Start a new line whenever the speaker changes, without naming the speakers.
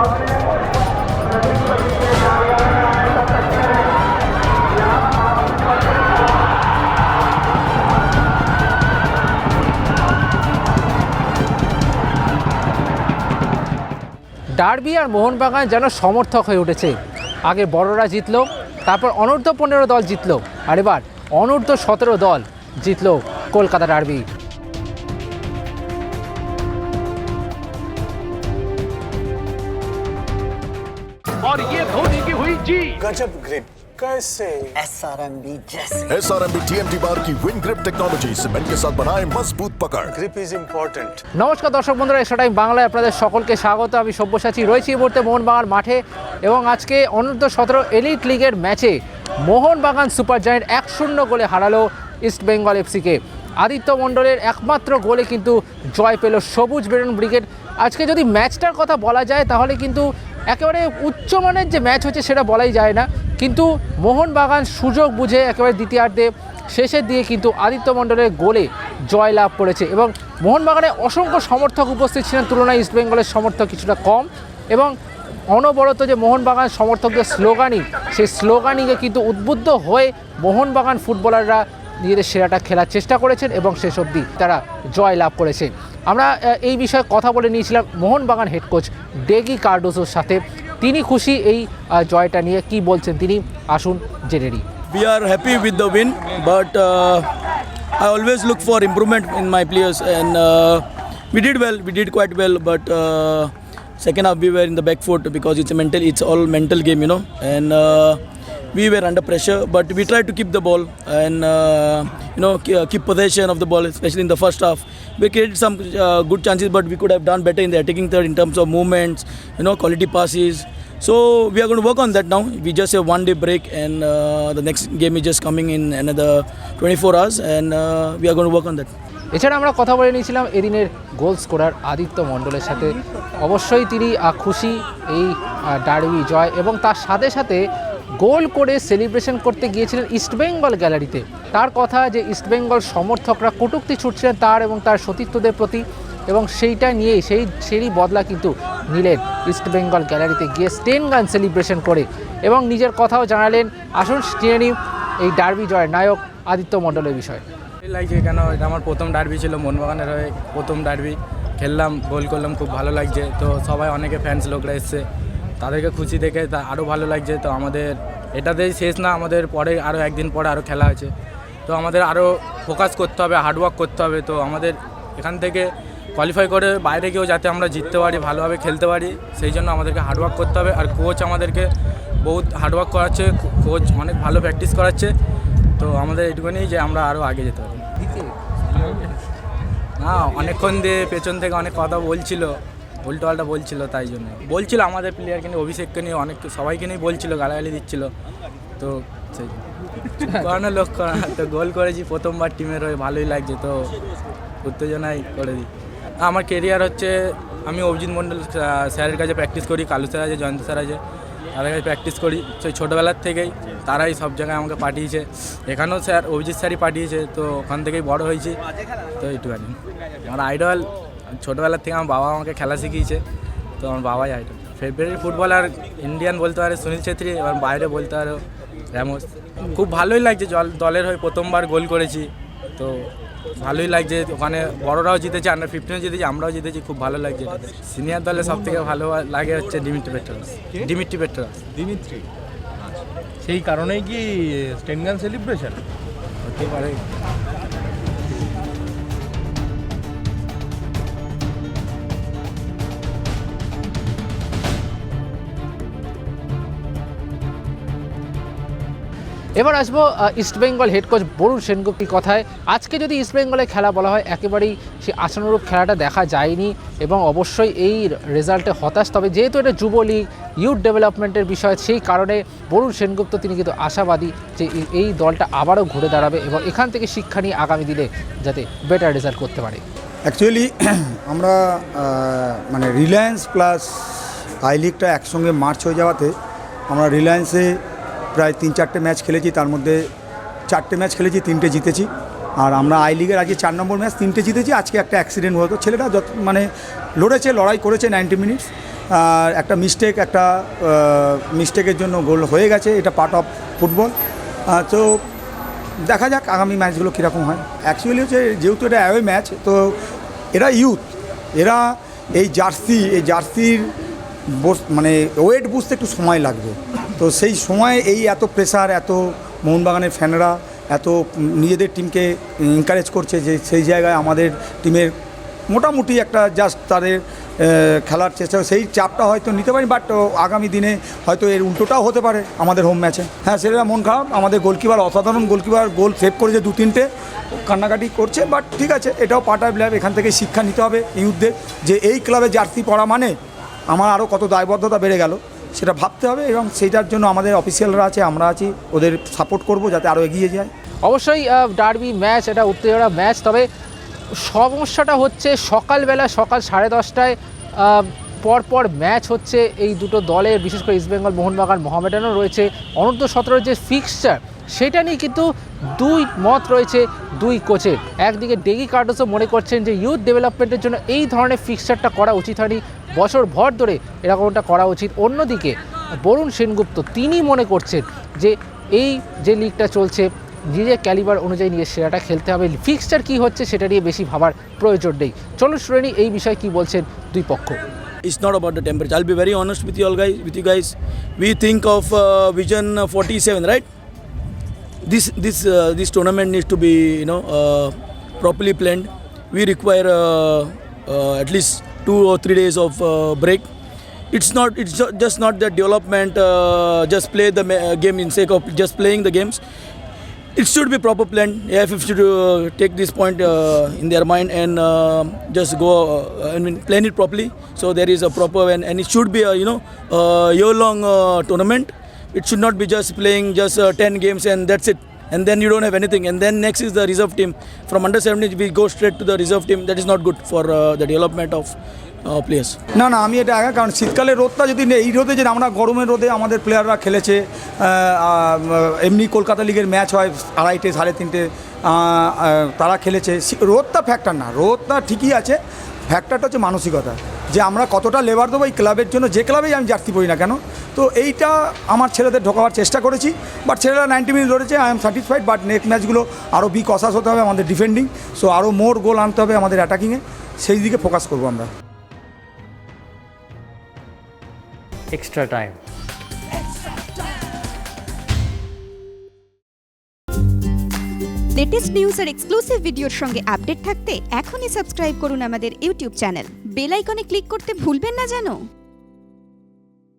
Derby আর মোহনবাগান যেন সমর্থক হয়ে উঠেছে। আগে বড়রা জিতলো, তারপর অনূর্ধ্ব 15 দল জিতলো, আর এবার অনূর্ধ্ব 17 দল জিতলো কলকাতা ডার্বি।
और ये धोनी की हुई जी
गजब ग्रिप कैसे
SRMB जैसे
SRMB TMT बार की विन ग्रिप टेक्नोलॉजी सीमेंट के साथ बनाए मजबूत पकड़।
Grip is important.
নমস্কার দর্শক বন্ধুরা, এক্সট্রা টাইম বাংলায় আপনাদের সকলকে স্বাগত। আমি সব্যসাচী রয়েছি এই মুহূর্তে মোহনবাগান মাঠে, এবং আজকে অনূর্ধ্ব 17 এলিট লিগের ম্যাচে মোহনবাগান সুপার জায়েন্ট 1-0 গোলে হারালো ইস্ট বেঙ্গল এফসিকে। আদিত্য মণ্ডলের একমাত্র গোলে কিন্তু জয় পেল সবুজ বেরন ব্রিগেড। আজকে যদি ম্যাচটার কথা বলা যায় তাহলে কিন্তু একেবারে উচ্চমানের যে ম্যাচ হচ্ছে সেটা বলাই যায় না, কিন্তু মোহনবাগান সুযোগ বুঝে একেবারে দ্বিতীয়ার্ধে শেষের দিয়ে কিন্তু আদিত্য মণ্ডলের গোলে জয় লাভ করেছে। এবং মোহনবাগানে অসংখ্য সমর্থক উপস্থিত ছিলেন, তুলনায় ইস্টবেঙ্গলের সমর্থক কিছুটা কম, এবং অনবরত যে মোহনবাগান সমর্থকদের স্লোগানিং, সেই স্লোগানিংয়ে কিন্তু উদ্বুদ্ধ হয়ে মোহনবাগান ফুটবলাররা নিজেদের সেরাটা খেলার চেষ্টা করেছেন এবং শেষ অবধি তারা জয় লাভ করেছে। আমরা এই বিষয়ে কথা বলে নিয়েছিলাম মোহনবাগান হেড কোচ ডেগি কার্ডোসোর সাথে। তিনি খুশি এই জয়টা নিয়ে, কি বলছেন তিনি আসুন জেনে নিই।
We are happy with the win, but I always look for improvement in my players, and we did well. We did quite well, but second half we were in the back foot because it's all mental game, you know, and we were under pressure. But we tried to keep the ball and keep possession of the ball, especially in the first half. We created some good chances, but we could have done better in the attacking third in terms of movements, quality passes. So we are going to work on that now. We just have 1 day break, and the next game is just coming in another 24 hours, and we are going to work on that.
এছাড়া আমরা কথা বলে নিয়েছিলাম এদিনের goal scorer Aditya মণ্ডলের সাথে। অবশ্যই তিনি খুশি এই ডার্বি জয়, এবং তার সাথে সাথে গোল করে সেলিব্রেশন করতে গিয়েছিলেন ইস্টবেঙ্গল গ্যালারিতে। তার কথা যে ইস্টবেঙ্গল সমর্থকরা কটূক্তি ছুটছিলেন তার এবং তার সতীর্থদের প্রতি, এবং সেইটা নিয়েই সেই বদলা কিন্তু নিলেন ইস্টবেঙ্গল গ্যালারিতে গিয়ে স্টেন গান সেলিব্রেশন করে, এবং নিজের কথাও জানালেন। আসুন জেনে নিই এই ডার্বি জয়ের নায়ক আদিত্য মণ্ডলের বিষয়।
লাগছে কেন, এটা আমার প্রথম ডার্বি ছিল, মোহনবাগানের হয়ে প্রথম ডার্বি খেললাম, গোল করলাম, খুব ভালো লাগছে। তো সবাই অনেকে ফ্যান্স লোকরা এসছে, তাদেরকে খুশি দেখে তা আরও ভালো লাগছে। তো আমাদের এটাতেই শেষ না, আমাদের পরে আরও একদিন পরে আরও খেলা আছে, তো আমাদের আরও ফোকাস করতে হবে, হার্ডওয়ার্ক করতে হবে। তো আমাদের এখান থেকে কোয়ালিফাই করে বাইরে গিয়েও যাতে আমরা জিততে পারি, ভালোভাবে খেলতে পারি, সেই জন্য আমাদেরকে হার্ডওয়ার্ক করতে হবে। আর কোচ আমাদেরকে বহুত হার্ডওয়ার্ক করাচ্ছে, কোচ অনেক ভালো প্র্যাকটিস করাচ্ছে। তো আমাদের এইটুকুনি যে আমরা আরও আগে যেতে পারি। না, অনেকক্ষণ দিয়ে পেছন থেকে অনেক কথা বলছিল, উল্টোপাল্টা বলছিল, তাই জন্য বলছিল আমাদের প্লেয়ারকে নিয়ে, অভিষেককে নিয়ে, অনেক সবাইকে নিয়ে বলছিল, গালাগালি দিচ্ছিল। তো সেই করানোর লোক করা, তো গোল করেছি প্রথমবার টিমের হয়ে, ভালোই লাগছে। তো উত্তেজনায় করে দিই। আমার কেরিয়ার হচ্ছে, আমি অভিজিৎ মণ্ডল স্যারের কাছে প্র্যাকটিস করি, কালু স্যার আছে, জয়ন্ত স্যার আছে, তাদের কাছে প্র্যাকটিস করি। সেই ছোটোবেলার থেকেই তারাই সব জায়গায় আমাকে পাঠিয়েছে, এখানেও স্যার অভিজিৎ স্যারই পাঠিয়েছে। তো ওখান থেকেই বড় হয়েছি। তো এইটুখানি আমার আইডল, ছোটোবেলার থেকে আমার বাবা আমাকে খেলা শিখিয়েছে, তো আমার বাবাই আইডল। ফেভারিট ফুটবলার ইন্ডিয়ান বলতে পারে সুনীল ছেত্রী, এবার বাইরে বলতে পারো র্যামোস। খুব ভালোই লাগছে, দলের হয়ে প্রথমবার গোল করেছি, তো ভালোই লাগছে। ওখানে বড়রাও জিতেছে, আন্ডার-15 জিতেছি, আমরাও জিতেছি, খুব ভালো লাগছে। সিনিয়র দলে সব থেকে ভালো লাগে হচ্ছে দিমিত্রি পেট্রাস।
সেই কারণেই কি স্টেন গান সেলিব্রেশন
হতে পারে।
এবার আসবো ইস্টবেঙ্গল হেড কোচ বরুণ সেনগুপ্তির কথায়। আজকে যদি ইস্টবেঙ্গলের খেলা বলা হয়, একেবারেই সেই আশানুরূপ খেলাটা দেখা যায়নি, এবং অবশ্যই এই রেজাল্টে হতাশ। তবে যেহেতু এটা যুব লীগ, ইউথ ডেভেলপমেন্টের বিষয়, সেই কারণে বরুণ সেনগুপ্ত তিনি কিন্তু আশাবাদী যে এই দলটা আবারও ঘুরে দাঁড়াবে, এবং এখান থেকে শিক্ষা নিয়ে আগামী দিনে যাতে বেটার রেজাল্ট করতে পারে।
অ্যাকচুয়ালি আমরা মানে রিলায়েন্স প্লাস আই লিগটা একসঙ্গে মার্চ হয়ে যাওয়াতে আমরা রিলায়েন্সে প্রায় 3-4টে ম্যাচ খেলেছি, তার মধ্যে 4টে ম্যাচ খেলেছি, 3টে জিতেছি। আর আমরা আই লিগের আজকে 4 নম্বর ম্যাচ 3টে জিতেছি। আজকে একটা অ্যাক্সিডেন্ট হতো, ছেলেটা লড়াই করেছে 90 মিনিটস, একটা মিস্টেকের জন্য গোল হয়ে গেছে, এটা পার্ট অফ ফুটবল। তো দেখা যাক আগামী ম্যাচগুলো কীরকম হয়। অ্যাকচুয়ালি হচ্ছে যেহেতু এটা অ্যাওয়ে ম্যাচ, তো এরা ইউথ, এরা এই জার্সির মানে ওয়েট বুঝতে একটু সময় লাগবে। তো সেই সময় এই এত প্রেসার, এত মোহনবাগানের ফ্যানরা এত নিজেদের টিমকে এনকারেজ করছে, যে সেই জায়গায় আমাদের টিমের মোটামুটি একটা জাস্ট তাদের খেলার চেষ্টা, সেই চাপটা হয়তো নিতে পারি। বাট আগামী দিনে হয়তো এর উল্টোটাও হতে পারে আমাদের হোম ম্যাচে। হ্যাঁ, সেটা মন খারাপ। আমাদের গোলকিপার অসাধারণ গোলকিপার, গোল সেভ করেছে 2-3টে, কান্নাকাটি করছে। বাট ঠিক আছে, এটাও পার্ট অফ লাইফ। এখান থেকে শিক্ষা নিতে হবে ইউথদের, যে এই ক্লাবে জার্সি পরা মানে আমার আরও কত দায়বদ্ধতা বেড়ে গেল, সেটা ভাবতে হবে। এবং সেইটার জন্য আমাদের অফিসিয়ালরা আছে, আমরা আছি, ওদের সাপোর্ট করব যাতে আরও এগিয়ে যায়।
অবশ্যই ডার্বি ম্যাচ, এটা উত্তেজনা ম্যাচ। তবে সমস্যাটা হচ্ছে সকালবেলা, সকাল 10:30টায় পরপর ম্যাচ হচ্ছে এই দুটো দলের, বিশেষ করে ইস্টবেঙ্গল, মোহনবাগান, মোহামেডানও রয়েছে। অনূর্ধ্ব-17 যে ফিক্সচার, সেটা নিয়ে কিন্তু দুই মত রয়েছে দুই কোচের। একদিকে ডেগি কার্ডোসও মনে করছেন যে ইউথ ডেভেলপমেন্টের জন্য এই ধরনের ফিক্সচারটা করা উচিত হয়নি, বছর ভর ধরে এরকমটা করা উচিত। অন্যদিকে বরুণ সেনগুপ্ত তিনি মনে করছেন যে এই যে লিগটা চলছে, নিজের ক্যালিবার অনুযায়ী নিয়ে সেরাটা খেলতে হবে। ফিক্সচার কী হচ্ছে সেটা নিয়ে বেশি ভাবার প্রয়োজন নেই। চলুন শুনে নিই এই বিষয়ে কী বলছেন দুই পক্ষ।
It's not about the temperature. I'll be very honest with you guys. We think of Vision 47, right? This tournament needs to be, properly planned. We require at least 2 or 3 days of break. It's just not that development. Just play the game in sake of just playing the games. It should be proper planned. AIFF should take this point in their mind and just go plan it properly. So there is a proper and it should be a year-long tournament. It should not be just playing 10 games and that's it. And then you don't have anything. And then next is the reserve team. From under 17 we go straight to the reserve team. That is not good for the development of players.
না, আমি এটা আগে, কারণ শীতকালে রোদটা যদি নেই, এই রোদে যে আমরা গরমের রোদে আমাদের প্লেয়াররা খেলেছে, এমনি কলকাতা লিগের ম্যাচ হয় 2:30 3:30, তারা খেলেছে। রোদটা ফ্যাক্টর না, রোদটা ঠিকই আছে, ফ্যাক্টরটা হচ্ছে মানসিকতা, যে আমরা কতটা লেবার দেবো এই ক্লাবের জন্য, যে ক্লাবেই আমি জার্সি পরি না কেন। তো এইটা আমার ছেলেদের ঢোকাবার চেষ্টা করেছি, বাট ছেলেরা 90 মিনিট ধরেছে, I am satisfied. But next ম্যাচগুলো আরও কসাস হতে হবে আমাদের ডিফেন্ডিং, সো আরও মোর গোল আনতে হবে আমাদের অ্যাটাকিংয়ে, সেই দিকে ফোকাস করবো আমরা।
Extra time.
লেটেস্ট নিউজ আর এক্সক্লুসিভ ভিডিওর সঙ্গে আপডেট থাকতে এখনই সাবস্ক্রাইব করুন আমাদের ইউটিউব চ্যানেল। বেল আইকনে ক্লিক করতে ভুলবেন না যেন।